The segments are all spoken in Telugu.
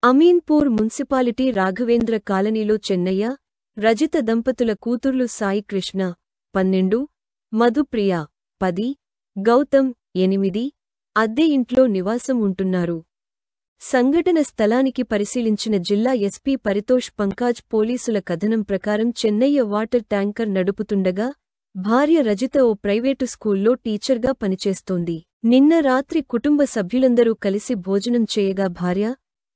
అమీన్పూర్ మున్సిపాలిటీ రాఘవేంద్ర కాలనీలో చెన్నయ్య, రజిత దంపతుల కూతుర్లు సాయి కృష్ణ 12, మధుప్రియ 10, గౌతమ్ 8 అద్దె ఇంట్లో నివాసం ఉంటున్నారు. సంఘటన స్థలానికి పరిశీలించిన జిల్లా ఎస్పీ పరితోష్ పంకాజ్ పోలీసుల కథనం ప్రకారం చెన్నయ్య వాటర్ ట్యాంకర్ నడుపుతుండగా భార్య రజిత ఓ ప్రైవేటు స్కూల్లో టీచర్గా పనిచేస్తోంది. నిన్న రాత్రి కుటుంబ సభ్యులందరూ కలిసి భోజనం చేయగా భార్య,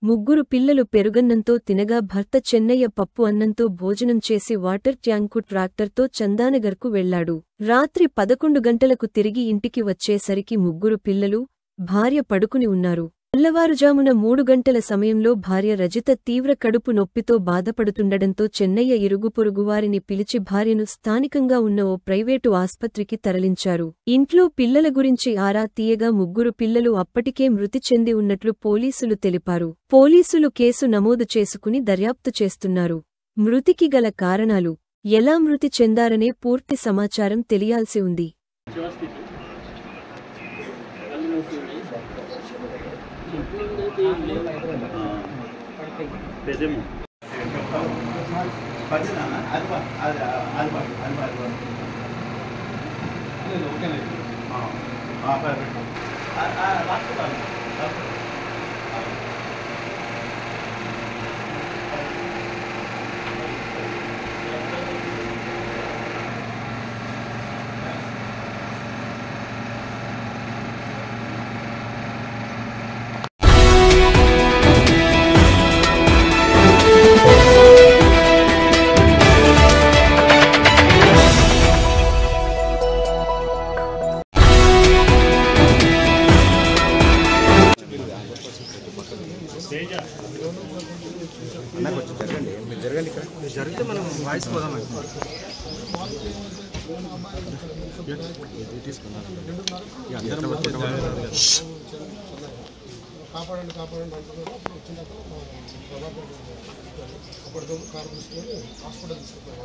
3 పిల్లలు పెరుగన్నంతో తినగా భర్త చెన్నయ్య పప్పు అన్నంతో భోజనం చేసి వాటర్ ట్యాంకు ట్రాక్టర్తో చందానగర్కు వెళ్లాడు. రాత్రి 11 గంటలకు తిరిగి ఇంటికి వచ్చేసరికి 3 పిల్లలు, భార్య పడుకుని ఉన్నారు. తెల్లవారుజామున 3 గంటల సమయంలో భార్య రజిత తీవ్ర కడుపు నొప్పితో బాధపడుతుండడంతో చెన్నయ్య ఇరుగుపొరుగువారిని పిలిచి భార్యను స్థానికంగా ఉన్న ఓ ప్రైవేటు ఆస్పత్రికి తరలించారు. ఇంట్లో పిల్లల గురించి ఆరా తీయగా 3 పిల్లలు అప్పటికే మృతి చెంది ఉన్నట్లు పోలీసులు తెలిపారు. పోలీసులు కేసు నమోదు చేసుకుని దర్యాప్తు చేస్తున్నారు. మృతికి గల కారణాలు, ఎలా మృతి చెందారనే పూర్తి సమాచారం తెలియాల్సి ఉంది. జరిగితే మనం వాయిస్ పోదామండి. కాపాడండి కాపాడండి అంటున్నారు. అప్పుడు వచ్చినాక అప్పటితో కారు తీసుకొని హాస్పిటల్ తీసుకుంటాం.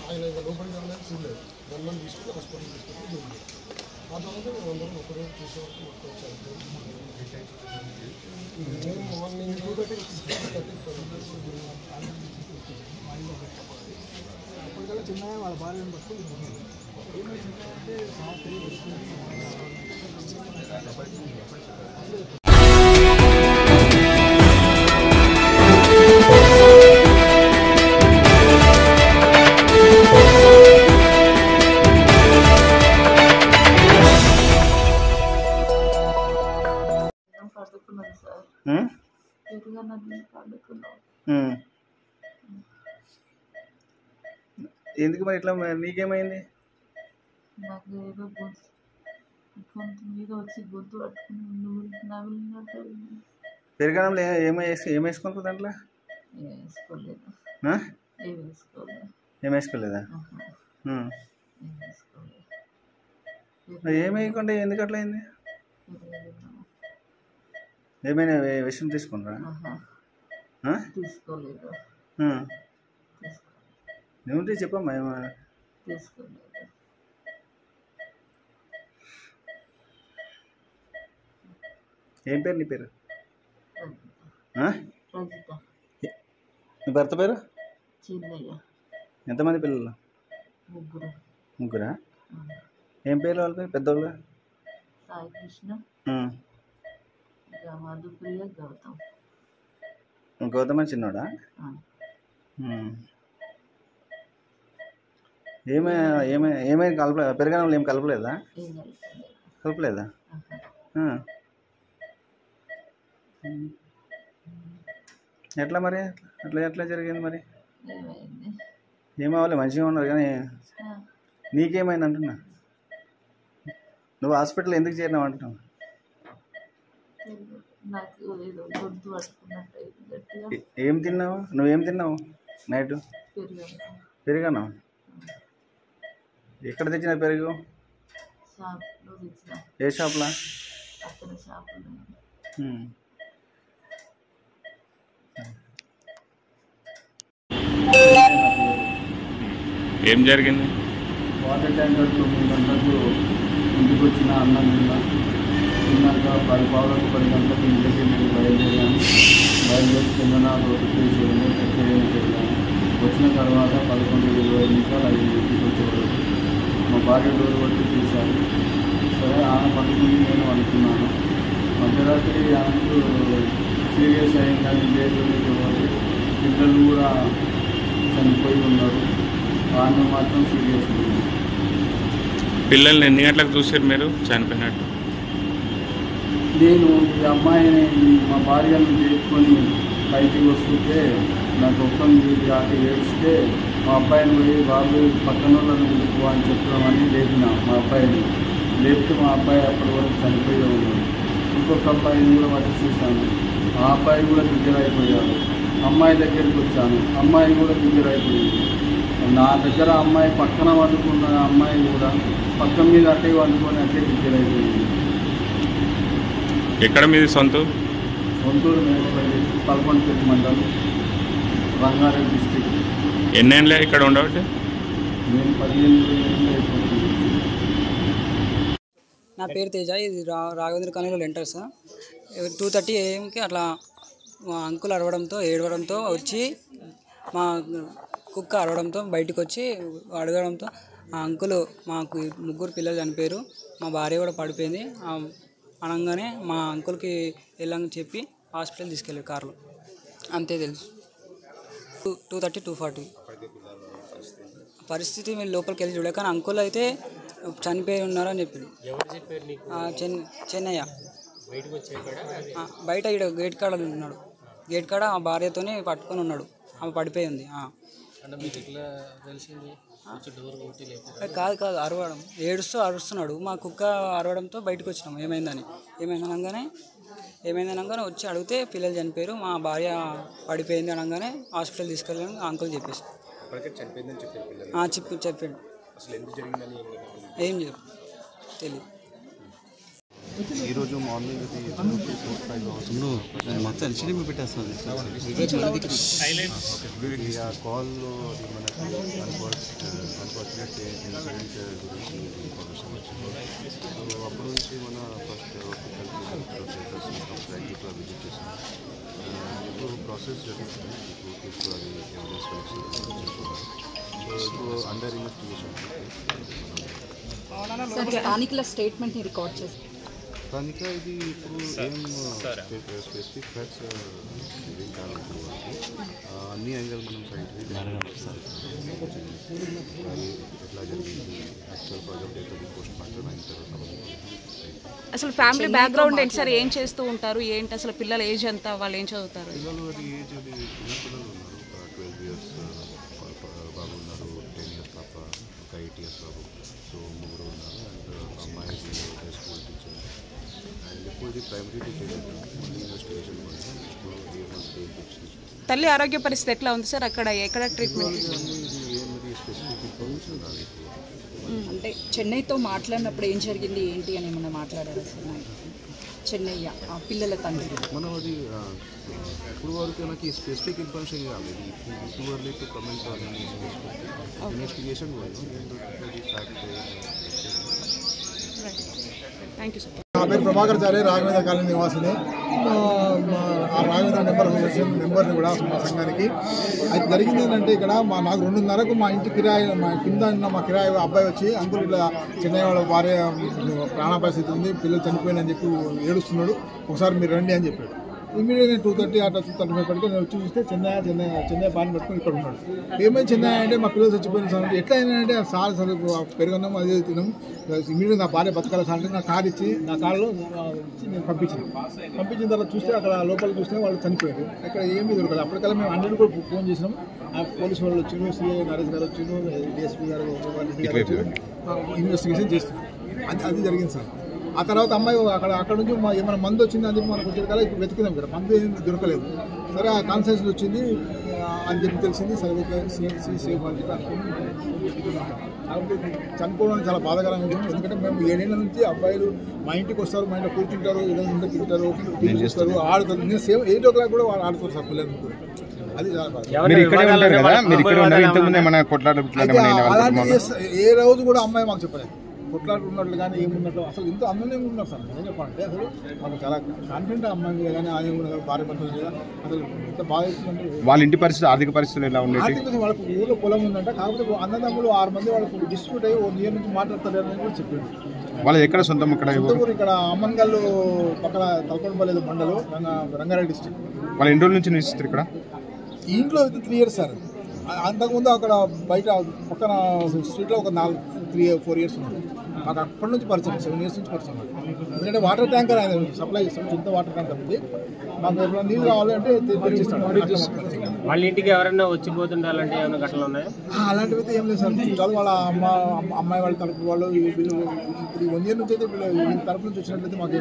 ఆయన ఇంకా లోపలికి వెళ్ళడానికి చూడలేదు. దండం తీసుకుని హాస్పిటల్ తీసుకుంటే ఆ తర్వాత అందరం ఒకరోజు చూసేవాళ్ళకి మొత్తం వచ్చారు. మార్నింగ్ 2:30 అప్పటికల్లా చిన్నగా వాళ్ళ భార్యను పట్టుకుని ఏమైందంటే ఎందుకు మరి ఇట్లా నీకేమైంది? నాకు ఏదో గొంతు మీద వచ్చి గొంతు పట్టుకుని నవ్వులినట్టు. పెరగడంలో ఏమేసుకుంటుంది దాంట్లో? ఏం వేసుకోలేదా? ఏమేయకుండా ఎందుకు అట్లా అయింది? ఏమైనా విషయం తీసుకున్నారా? తీసుకోలేదు. ఏముంటే చెప్పమ్మా. ఏం పేరు నీ పేరు? నీ భర్త పేరు? ఎంతమంది పిల్లలు? 3. ఏం పేర్లు వాళ్ళ పేరు? పెద్దోళ్ళు? సాయి కృష్ణ, మధుప్రియ, గౌతమ్. గౌతమ్ అని చిన్నోడా? ఏమైనా కలపలేదా? పెరగడంలో ఏం కలపలేదా? కలపలేదా? ఎట్లా మరి? ఎట్లా జరిగింది మరి? ఏమవ్వాలి, మంచిగా ఉన్నారు కానీ నీకేమైంది అంటున్నా? నువ్వు హాస్పిటల్ ఎందుకు చేరినావు అంటున్నావు? ఏం తిన్నావు? నువ్వేం తిన్నావు నైట్? పెరుగన్నా? ఎక్కడ తెచ్చిన పెరుగు? ఏ షాప్లా? ఏం జరిగింది? వాటర్ ట్యాంకర్ 9 గంటలకు ఇంటికి వచ్చిన అన్నం తిన్నా. తిన్నాక 10 గంటలకు ఇంటికి నేను బయలుదేరి చందన రోడ్డుకి వెళ్ళాను. వచ్చిన తర్వాత 11:20 నిమిషాలు అయింది. ఇంటికి వచ్చేవారు మా భార్య డోర్ కొట్టి తీశారు. సరే ఆమె పడుకుంది, నేను అనుకున్నాను. మధ్యరాత్రి ఆమెకు సీరియస్ అయిందని లేదు, పిల్లలు కూడా చనిపోయి ఉన్నారు. ఆమె మాత్రం సీరియస్ ఉంది. పిల్లల్ని ఎన్ని గంటలకు చూసారు మీరు చనిపోయినట్టు? నేను ఈ అమ్మాయిని మా భార్యను చేసుకొని బయటికి వస్తుంటే నాకు ఒక్కని కాక ఏడిస్తే మా అబ్బాయిని పోయి బాబు పక్కన వాళ్ళని ఎందుకు అని చెప్తామని లేపిన. మా అబ్బాయిని లేపితే మా అబ్బాయి అప్పటి వరకు చనిపోయి ఉన్నాడు. ఇంకొక అబ్బాయిని కూడా వచ్చి చూశాను. ఆ అబ్బాయి కూడా దగ్గర అయిపోయాడు. అమ్మాయి దగ్గరికి వచ్చాను, అమ్మాయి కూడా దగ్గర అయిపోయింది. నా దగ్గర అమ్మాయి పక్కన వండుకున్న అమ్మాయి కూడా పక్కన మీద అట్టే వండుకొని అట్టే దగ్గర అయిపోయింది. ఎక్కడ మీది సొంతూరు? సొంతూరు మేడపల్లి, పల్కొండపల్లి మండలం, రంగారెడ్డి డిస్ట్రిక్ట్. ఎన్నేళ్ళే ఇక్కడ ఉండబట్టి? నేను 15 ఏళ్ళు అయిపోతుంది. నా పేరు తేజ. ఇది రాఘవేంద్ర కాలనీలో లెంటర్స్. 2:30 AM అట్లా మా అంకుల్ ఏడవడంతో వచ్చి మా కుక్క అరవడంతో బయటకు వచ్చి అడగడంతో ఆ అంకుల్ మాకు 3 పిల్లలు చనిపోయారు, మా భార్య కూడా పడిపోయింది అనగానే మా అంకుల్కి వెళ్ళని చెప్పి హాస్పిటల్ తీసుకెళ్ళారు కార్లో. అంతే తెలుసు. 2:30, 2:40 పరిస్థితి మీరు లోపలికి వెళ్ళి చూడక. కానీ అంకుల్ అయితే చనిపోయి ఉన్నారని చెప్పాడు. చెన్నయ్య బయట ఇక్కడ గేట్ కాడ ఉన్నాడు. గేట్ కాడ ఆ భార్యతోనే పట్టుకొని ఉన్నాడు. ఆమె పడిపోయి ఉంది. కాదు అరవడం, అరుస్తున్నాడు. మా కుక్క అరవడంతో బయటకు వచ్చినాము ఏమైందనగానే వచ్చి అడిగితే పిల్లలు చనిపోయారు, మా భార్య పడిపోయింది అనగానే హాస్పిటల్ తీసుకెళ్ళాను అంకుల్ చెప్పేసి చెప్పాడు. ఏం తెలియదు. ఈరోజు మార్నింగ్ మొత్తం ఎల్సిడి పెట్టేస్తుంది. కాల్లో మనకి అన్ఫార్చునేట్ ఇన్సిడెంట్ గురించి ఇన్ఫర్మేషన్ వచ్చింది. సో అప్పటి నుంచి మన ఫస్ట్ హాస్పిటల్కి విజిట్ చేసాం. ఇప్పుడు ప్రాసెస్ జరుగుతుంది. ఇప్పుడు అది ఎవిడెన్స్ కలెక్షన్. సో ఇప్పుడు అండర్ ఇన్వెస్టిగేషన్. స్థానికుల స్టేట్మెంట్ని రికార్డ్ చేసి స్థానిక ఇది ఇప్పుడు ఏం స్పెసిఫిక్ ఫ్యాక్ట్స్ ఏం కాదు. అన్ని యాంగిల్ మనం సైంటిఫిక్ ఎట్లా జరిగింది యాక్చువల్ ప్రాజెక్ట్ అవుతుంది పోస్ట్ మార్టం అయిన తర్వాత. అసలు ఫ్యామిలీ బ్యాక్గ్రౌండ్ ఏంటి సార్? ఏం చేస్తూ ఉంటారు ఏంటి? అసలు పిల్లల ఏజ్ ఎంత? వాళ్ళు ఏం చదువుతారు? పిల్లలు అది ఏజ్ అది చిన్నపిల్లలు ఉన్నారు. 12 years బాబు ఉన్నారు, 10 years పాప, ఒక 8 years బాబు. సో 3 ఉన్నారు. అండ్ అమ్మాయి స్కూల్ టీచర్. అండ్ ఇప్పుడు ఇది ప్రైమరీ టీచర్ ఇన్వెస్టిగేషన్ తల్లి ఆరోగ్య పరిస్థితి ఎట్లా ఉంది సార్? ఎక్కడ ట్రీట్మెంట్? మరి స్పెసిఫిక్ ఇన్ఫర్మేషన్ రాదు. అంటే చెన్నైతో మాట్లాడినప్పుడు ఏం జరిగింది ఏంటి అని ఏమన్నా మాట్లాడారు సార్? చెన్నయ్య పిల్లల తండ్రి మనం అది ఇప్పుడు వరకు నాకు స్పెసిఫిక్ ఇన్ఫర్మేషన్ కాలేదు. Too early to comment on investigation thank you sir. నా పేరు ప్రభాకరాచారి, రాఘవేంద్ర కాలనీ నివాసిని. ఆ రాఘవేంద్ర మెంబర్ని కూడా మా సంఘానికి. అయితే జరిగింది ఏంటంటే ఇక్కడ నాకు 2:30కు మా ఇంటి కిరాయి కింద ఉన్న మా కిరాయి అబ్బాయి వచ్చి అంకుల్ ఇట్లా చెన్నై వాళ్ళ భార్య ప్రాణ పరిస్థితి ఉంది, పిల్లలు చనిపోయిందని చెప్పి ఏడుస్తున్నాడు, ఒకసారి మీరు రండి అని చెప్పాడు. ఇమీడియట్గా 2:30 అట్లా 2:35 పడితే నేను వచ్చి చూస్తే చెన్నై పాని పెట్టుకుని ఇక్కడ ఉన్నాడు. ఏమైనా చెన్నై అంటే మా పిల్లలు చచ్చిపోయిన సార్ ఎట్లా అయినా సార్ అసలు పెరుగున్నాము అది తిన్నాం. ఇమీడియట్గా నా భార్య బతకాలి సార్ అంటే నా కారు ఇచ్చి నా కారులో నేను పంపించిన తర్వాత చూస్తే అక్కడ లోపల చూస్తే వాళ్ళు చనిపోయారు. అక్కడ ఏమీ దొరకలేదు. అప్పటికల్లా మేము 100 కూడా ఫోన్ చేసినాం. పోలీసు వాళ్ళు వచ్చిండ్రు, సిఐ నరేష్ గారు వచ్చిండ్రు, డిఎస్పీ గారు ఇన్వెస్టిగేషన్ చేస్తున్నాం. అది జరిగింది సార్. ఆ తర్వాత అమ్మాయి అక్కడ నుంచి ఏమైనా మందు వచ్చింది అని చెప్పి మనకు వచ్చేది కదా. ఇప్పుడు వెతుకున్నాం ఇక్కడ మందు ఏం దొరకలేదు. సరే ఆ కాన్సెన్స్ వచ్చింది అని చెప్పి తెలిసింది. సరే సేఫ్ అని చెప్పి అనుకుని చనిపోవడం చాలా బాధాకరంగా ఉంటుంది. ఎందుకంటే మేము 7 ఏళ్ళ నుంచి అబ్బాయిలు మా ఇంటికి వస్తారు, మా ఇంట్లో కూర్చుంటారు, ఇళ్ళ తింటారు, టీవీ చూస్తారు, ఆడుతారు. నేను 8 o'clock కూడా వాళ్ళు ఆడుతారు సార్ పిల్లలు. అది చాలా బాధ. అలాంటి ఏ రోజు కూడా అమ్మాయి మాకు చెప్పలేదు. కొట్లాట ఉన్నట్లు కానీ ఏమున్నట్టు అసలు ఇంత అన్నంగా ఉన్నారు సార్. ఏం చెప్పాలంటే అసలు మాకు చాలా కాన్ఫిడెంట్ అమ్మాయి మీద కానీ ఆయన కూడా భార్య భర్తల మీద అసలు ఎంత బాగా ఇస్తుందంటే వాళ్ళ ఇంటి పరిస్థితి ఆర్థిక పరిస్థితులు ఎలా ఉండేది? ఆర్థికంగా వాళ్ళకు ఊళ్ళో పొలం ఉందంట, కాకపోతే అన్నదమ్ములు 6 మంది వాళ్ళకు డిస్ప్యూట్ అయ్యి 1 ఇయర్ నుంచి మాట్లాడతారు అని కూడా చెప్పాడు. వాళ్ళది ఎక్కడ సొంతం? ఇక్కడ ఇక్కడ అమ్మన్గల్లు పక్కన తలకొండపల్లి మండలం రంగారెడ్డి డిస్ట్రిక్ట్. వాళ్ళు ఎన్ని రోజుల నుంచి నివసిస్తారు ఇక్కడ? ఈ ఇంట్లో అయితే 3 years సార్. అంతకుముందు అక్కడ బయట పక్కన స్ట్రీట్లో ఒక 3-4 years ఉన్నారు. మాకు అప్పటి నుంచి పరిచయం 7 years నుంచి పరిచయం. ఎందుకంటే వాటర్ ట్యాంకర్ ఆయన సప్లై చేస్తాం, సొంత వాటర్ ట్యాంకర్ ఉంది. మాకు ఎప్పుడైనా నీళ్ళు కావాలంటే తెచ్చిస్తాం. వాళ్ళ ఇంటికి ఎవరైనా వచ్చిపోతుంటే అలాంటి ఏమైనా ఘటనలు ఉన్నాయా? అలాంటివి అయితే ఏం లేదు సార్. కాదు వాళ్ళ అమ్మాయి వాళ్ళ తరపు వాళ్ళు వీళ్ళు ఇప్పుడు 1 year నుంచి అయితే వీళ్ళ తరపు నుంచి వచ్చినట్లయితే మాకు